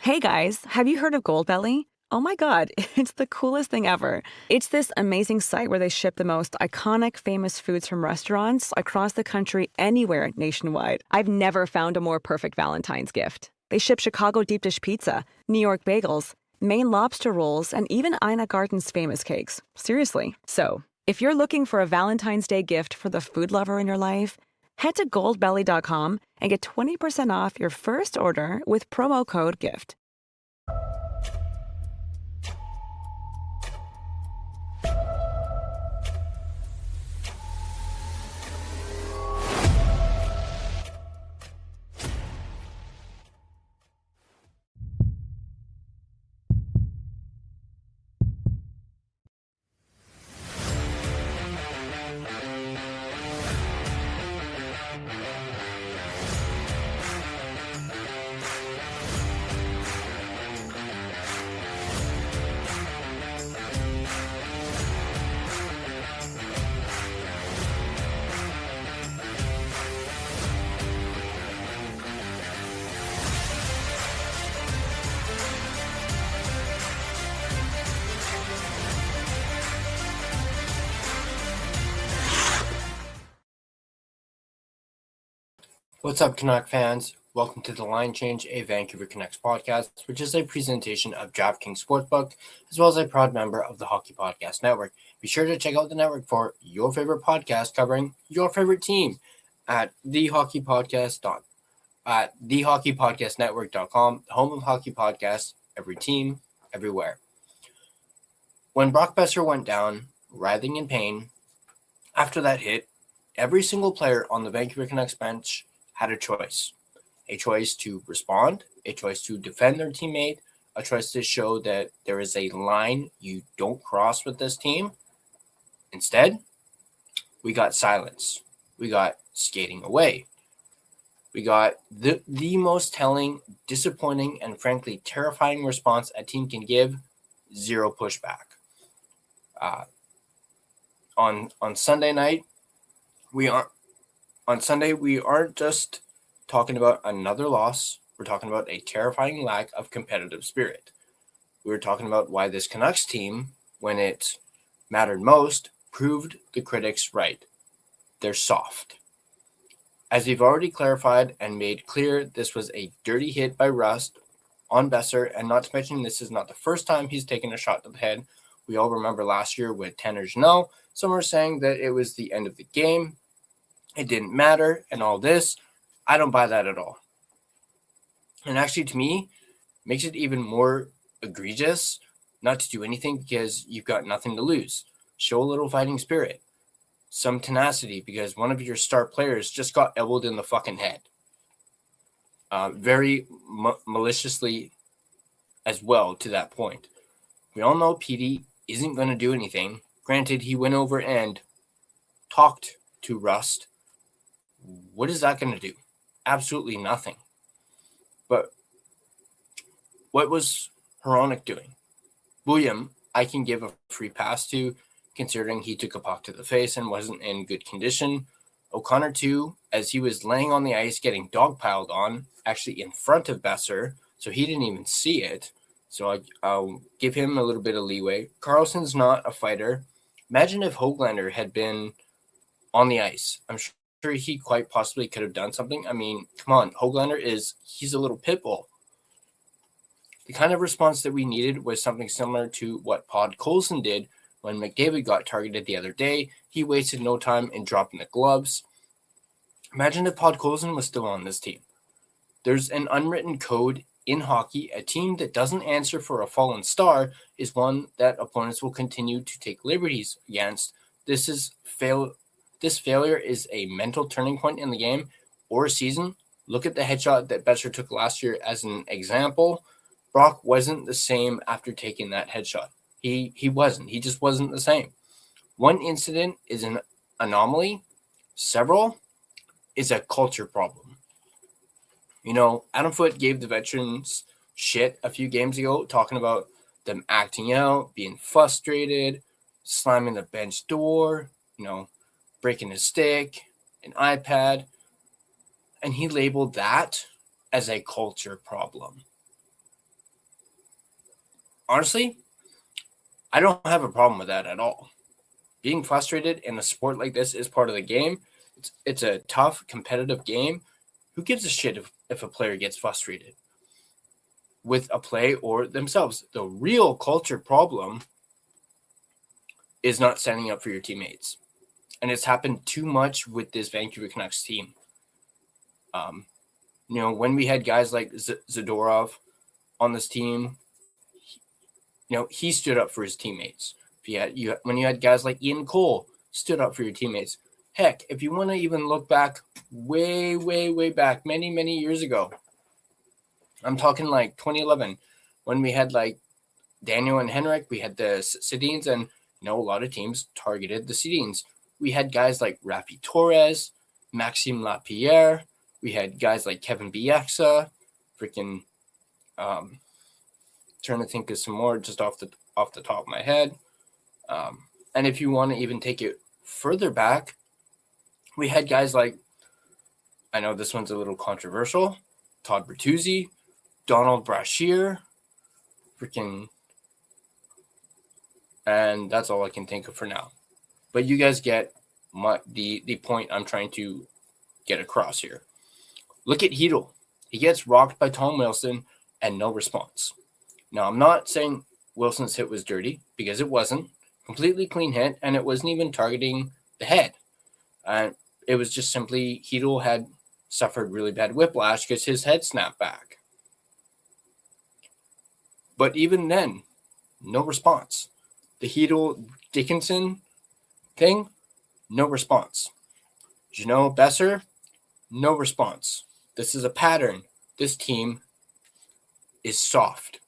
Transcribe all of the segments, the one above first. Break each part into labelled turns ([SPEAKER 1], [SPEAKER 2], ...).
[SPEAKER 1] Hey guys, have you heard of Goldbelly? Oh my god, it's the coolest thing ever. It's this amazing site where they ship the most iconic, famous foods from restaurants across the country, anywhere nationwide. I've never found a more perfect Valentine's gift. They ship Chicago deep dish pizza, New York bagels, Maine lobster rolls, and even Ina Garten's famous cakes. Seriously. So, if you're looking for a Valentine's Day gift for the food lover in your life, head to goldbelly.com and get 20% off your first order with promo code GIFT.
[SPEAKER 2] What's up, Canuck fans? Welcome to the Line Change, a Vancouver Canucks podcast, which is a presentation of DraftKings Sportsbook, as well as a proud member of the Hockey Podcast Network. Be sure to check out the network for your favorite podcast covering your favorite team at thehockeypodcastnetwork.com, the home of hockey podcasts, every team, everywhere. When Brock Boeser went down, writhing in pain, after that hit, every single player on the Vancouver Canucks bench had a choice to respond, a choice to defend their teammate, a choice to show that there is a line you don't cross with this team. Instead, we got silence. We got skating away. We got the most telling, disappointing, and frankly terrifying response a team can give: zero pushback. On Sunday night, we aren't just talking about another loss. We're talking about a terrifying lack of competitive spirit. We're talking about why this Canucks team, when it mattered most, proved the critics right. They're soft. As we've already clarified and made clear, this was a dirty hit by Rust on Boeser, and not to mention this is not the first time he's taken a shot to the head. We all remember last year with Tanner Janelle. Some were saying that it was the end of the game. It didn't matter and all this. I don't buy that at all. And actually, to me, makes it even more egregious not to do anything because you've got nothing to lose. Show a little fighting spirit. Some tenacity because one of your star players just got elbowed in the fucking head. Very maliciously as well to that point. We all know Petey isn't going to do anything. Granted, he went over and talked to Rust. What is that going to do? Absolutely nothing. But what was Hronek doing? William, I can give a free pass to, considering he took a puck to the face and wasn't in good condition. O'Connor, too, as he was laying on the ice getting dogpiled on, actually in front of Boeser, so he didn't even see it. So I'll give him a little bit of leeway. Carlson's not a fighter. Imagine if Höglander had been on the ice. I'm sure he quite possibly could have done something. I mean, come on, Höglander he's a little pit bull. The kind of response that we needed was something similar to what Pod Colson did when McDavid got targeted the other day. He wasted no time in dropping the gloves. Imagine if Pod Colson was still on this team. There's an unwritten code in hockey. A team that doesn't answer for a fallen star is one that opponents will continue to take liberties against. This failure is a mental turning point in the game or a season. Look at the headshot that Boeser took last year as an example. Brock wasn't the same after taking that headshot. He wasn't. He just wasn't the same. One incident is an anomaly. Several is a culture problem. You know, Adam Foote gave the veterans shit a few games ago, talking about them acting out, being frustrated, slamming the bench door, breaking a stick, an iPad. And he labeled that as a culture problem. honestly, I don't have a problem with that at all. Being frustrated in a sport like this is part of the game. It's a tough, competitive game. Who gives a shit if a player gets frustrated with a play or themselves? The real culture problem is not standing up for your teammates. And it's happened too much with this Vancouver Canucks team. When we had guys like Zadorov on this team, he stood up for his teammates. When you had guys like Ian Cole stood up for your teammates. Heck, if you want to even look back way, way, way back, many, many years ago, I'm talking like 2011, when we had like Daniel and Henrik, we had the Sedins, and a lot of teams targeted the Sedins. We had guys like Rafi Torres, Maxime Lapierre. We had guys like Kevin Bieksa, trying to think of some more just off the top of my head. And if you want to even take it further back, we had guys like, I know this one's a little controversial, Todd Bertuzzi, Donald Brashear, and that's all I can think of for now. But you guys get the point I'm trying to get across here. Look at Hedl. He gets rocked by Tom Wilson and no response. Now, I'm not saying Wilson's hit was dirty, because it wasn't. Completely clean hit, and it wasn't even targeting the head. It was just simply Hedl had suffered really bad whiplash because his head snapped back. But even then, no response. The Hedl Dickinson thing, no response. Jeannot Boeser, no response. This is a pattern. This team is soft.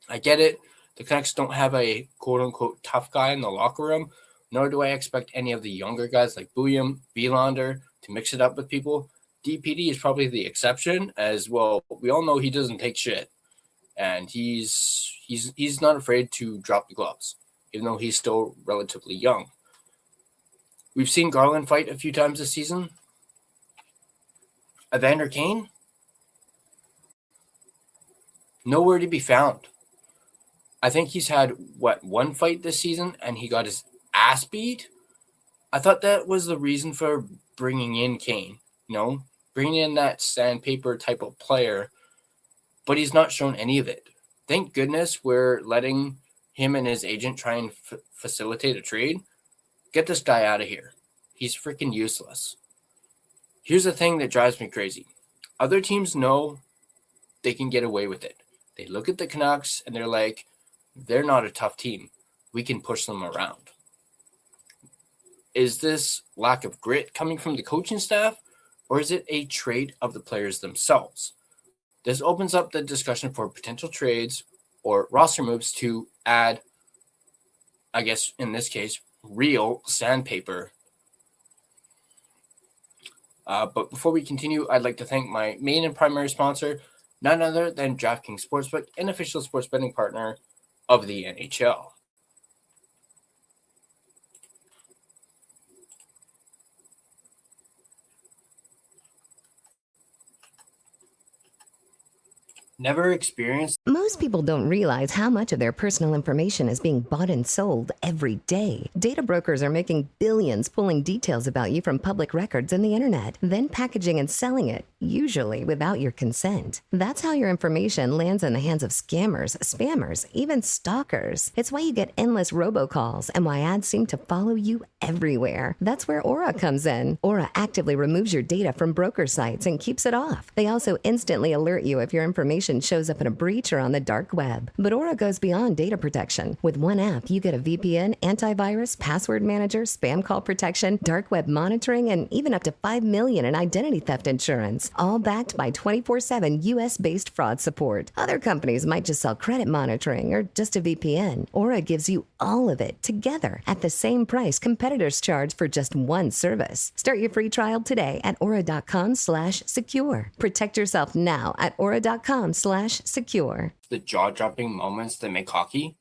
[SPEAKER 2] I get it. The Canucks don't have a quote-unquote tough guy in the locker room, nor do I expect any of the younger guys like Bouillon, Wielander to mix it up with people. DPD is probably the exception, as well. We all know he doesn't take shit, and he's not afraid to drop the gloves, even though he's still relatively young. We've seen Garland fight a few times this season. Evander Kane, nowhere to be found. I think he's had, one fight this season, and he got his ass beat? I thought that was the reason for bringing in Kane, bringing in that sandpaper type of player, but he's not shown any of it. Thank goodness we're letting him and his agent try and facilitate a trade. Get this guy out of here. He's freaking useless. Here's the thing that drives me crazy. Other teams know they can get away with it. They look at the Canucks and they're like, they're not a tough team. We can push them around. Is this lack of grit coming from the coaching staff, or is it a trait of the players themselves? This opens up the discussion for potential trades or roster moves to add, I guess in this case, real sandpaper. But before we continue, I'd like to thank my main and primary sponsor, none other than DraftKings Sportsbook, an official sports betting partner of the NHL. Never experienced.
[SPEAKER 3] Most people don't realize how much of their personal information is being bought and sold every day. Data brokers are making billions pulling details about you from public records and the internet, then packaging and selling it, usually without your consent. That's how your information lands in the hands of scammers, spammers, even stalkers. It's why you get endless robocalls and why ads seem to follow you everywhere. That's where Aura comes in. Aura actively removes your data from broker sites and keeps it off. They also instantly alert you if your information shows up in a breach or on the dark web. But Aura goes beyond data protection. With one app, you get a VPN, antivirus, password manager, spam call protection, dark web monitoring, and even up to $5 million in identity theft insurance, all backed by 24/7 US-based fraud support. Other companies might just sell credit monitoring or just a VPN. Aura gives you all of it together at the same price competitors charge for just one service. Start your free trial today at aura.com/secure. Protect yourself now at aura.com/secure.
[SPEAKER 2] The jaw-dropping moments that make hockey?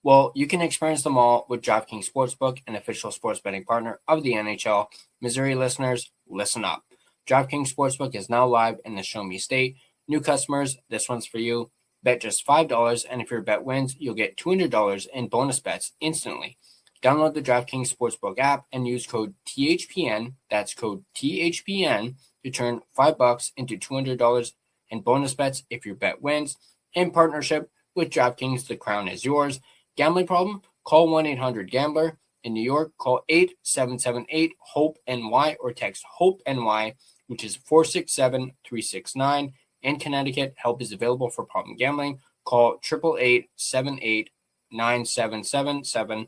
[SPEAKER 2] Well, you can experience them all with DraftKings Sportsbook, an official sports betting partner of the NHL. Missouri listeners, listen up. DraftKings Sportsbook is now live in the Show Me State. New customers, this one's for you. Bet just $5, and if your bet wins, you'll get $200 in bonus bets instantly. Download the DraftKings Sportsbook app and use code THPN, that's code THPN, to turn $5 into $200 in bonus bets if your bet wins. In partnership with DraftKings, the crown is yours. Gambling problem? Call 1-800-GAMBLER. In New York, call 877-8-HOPE-NY or text HOPE-NY, which is 467-369. In Connecticut, help is available for problem gambling. Call 888-78-9777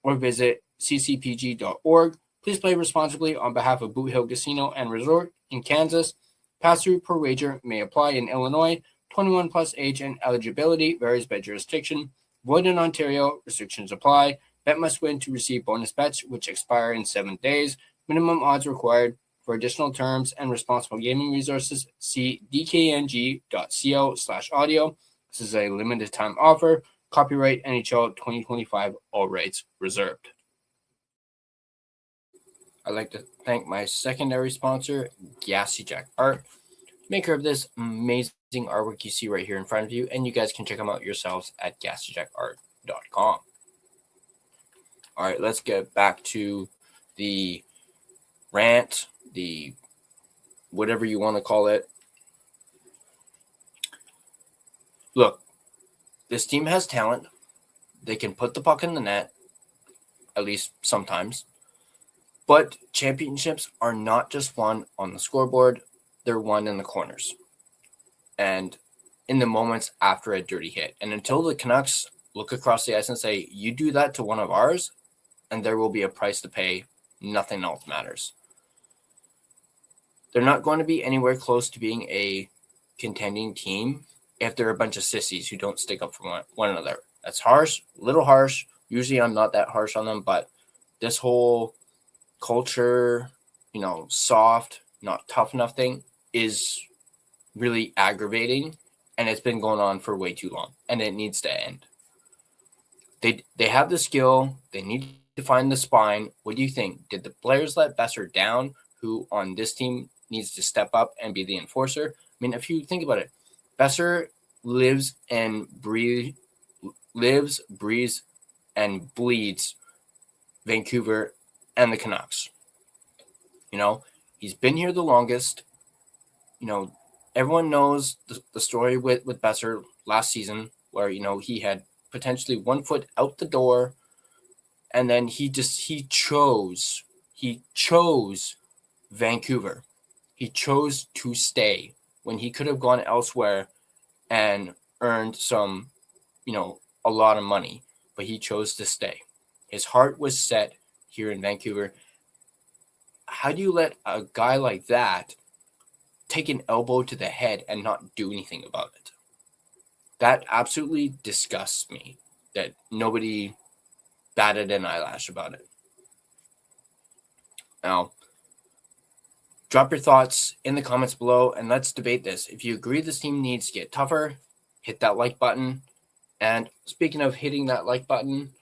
[SPEAKER 2] or visit ccpg.org. Please play responsibly on behalf of Boot Hill Casino and Resort in Kansas. Pass-through per wager may apply in Illinois. 21 plus age and eligibility varies by jurisdiction. Void in Ontario. Restrictions apply. Bet must win to receive bonus bets, which expire in 7 days. Minimum odds required. For additional terms and responsible gaming resources, see dkng.co/audio. This is a limited time offer. Copyright NHL 2025, all rights reserved. I'd like to thank my secondary sponsor, Gassy Jack Art, maker of this amazing artwork you see right here in front of you, and you guys can check them out yourselves at gassyjackart.com. All right, let's get back to the rant, the whatever you want to call it. Look, this team has talent. They can put the puck in the net, at least sometimes. But championships are not just won on the scoreboard. They're won in the corners and in the moments after a dirty hit. And until the Canucks look across the ice and say, you do that to one of ours, and there will be a price to pay, nothing else matters. They're not going to be anywhere close to being a contending team if they're a bunch of sissies who don't stick up for one another. That's harsh, a little harsh. Usually I'm not that harsh on them, but this whole culture, soft, not tough enough thing is really aggravating, and it's been going on for way too long, and it needs to end. They have the skill. They need to find the spine. What do you think? Did the players let Boeser down, who on this team needs to step up and be the enforcer? I mean, if you think about it, Boeser lives, breathes, and bleeds Vancouver and the Canucks. He's been here the longest. Everyone knows the story with Boeser last season where, he had potentially 1 foot out the door, and then he chose Vancouver. He chose to stay when he could have gone elsewhere and earned some, a lot of money, but he chose to stay. His heart was set here in Vancouver. How do you let a guy like that take an elbow to the head and not do anything about it? That absolutely disgusts me that nobody batted an eyelash about it. Now, drop your thoughts in the comments below and let's debate this. If you agree this team needs to get tougher, hit that like button. And speaking of hitting that like button,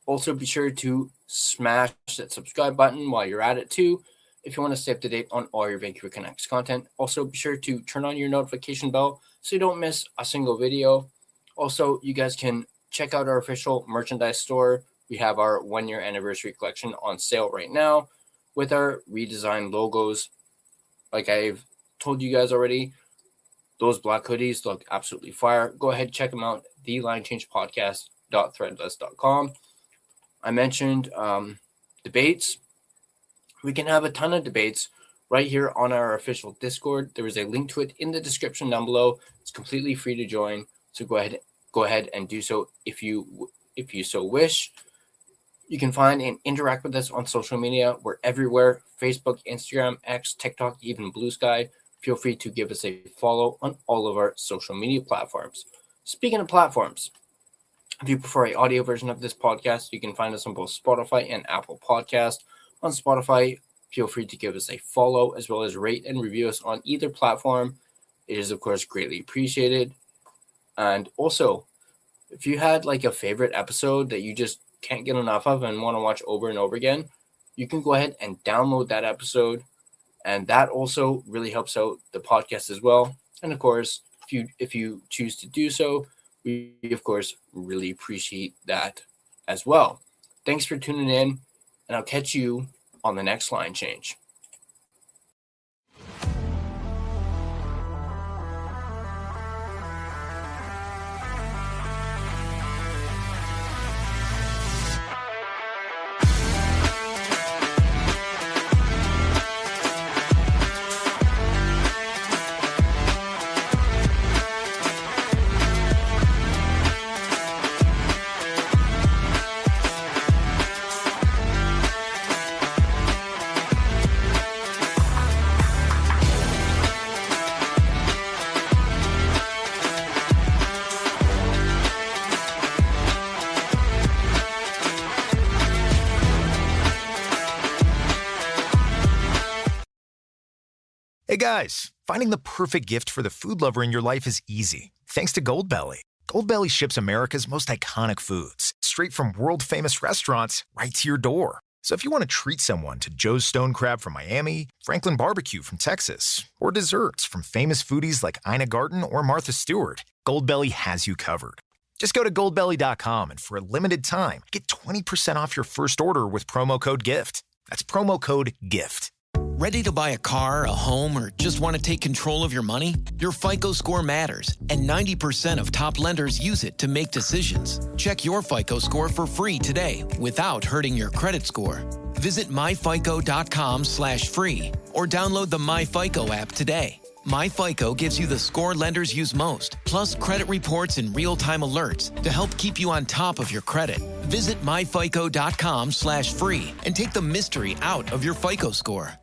[SPEAKER 2] also be sure to smash that subscribe button while you're at it too, if you want to stay up to date on all your Vancouver Canucks content. Also, be sure to turn on your notification bell so you don't miss a single video. Also, you guys can check out our official merchandise store. We have our 1-year anniversary collection on sale right now with our redesigned logos. Like I've told you guys already, those black hoodies look absolutely fire. Go ahead, check them out, thelinechangepodcast.threadless.com. I mentioned debates. We can have a ton of debates right here on our official Discord. There is a link to it in the description down below. It's completely free to join. So go ahead and do so if you so wish. You can find and interact with us on social media. We're everywhere: Facebook, Instagram, X, TikTok, even Blue Sky. Feel free to give us a follow on all of our social media platforms. Speaking of platforms, if you prefer an audio version of this podcast, you can find us on both Spotify and Apple Podcast. On Spotify, feel free to give us a follow as well as rate and review us on either platform. It is, of course, greatly appreciated. And also, if you had like a favorite episode that you just can't get enough of and want to watch over and over again, you can go ahead and download that episode. And that also really helps out the podcast as well. And of course, if you choose to do so. We, of course, really appreciate that as well. Thanks for tuning in, and I'll catch you on the next line change.
[SPEAKER 4] Hey guys, finding the perfect gift for the food lover in your life is easy, thanks to Goldbelly. Goldbelly ships America's most iconic foods, straight from world-famous restaurants right to your door. So if you want to treat someone to Joe's Stone Crab from Miami, Franklin Barbecue from Texas, or desserts from famous foodies like Ina Garten or Martha Stewart, Goldbelly has you covered. Just go to goldbelly.com and for a limited time, get 20% off your first order with promo code GIFT. That's promo code GIFT.
[SPEAKER 5] Ready to buy a car, a home, or just want to take control of your money? Your FICO score matters, and 90% of top lenders use it to make decisions. Check your FICO score for free today without hurting your credit score. Visit myfico.com/free or download the MyFICO app today. MyFICO gives you the score lenders use most, plus credit reports and real-time alerts to help keep you on top of your credit. Visit myfico.com/free and take the mystery out of your FICO score.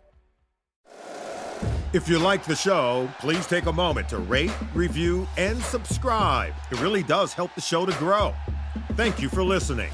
[SPEAKER 6] If you like the show, please take a moment to rate, review, and subscribe. It really does help the show to grow. Thank you for listening.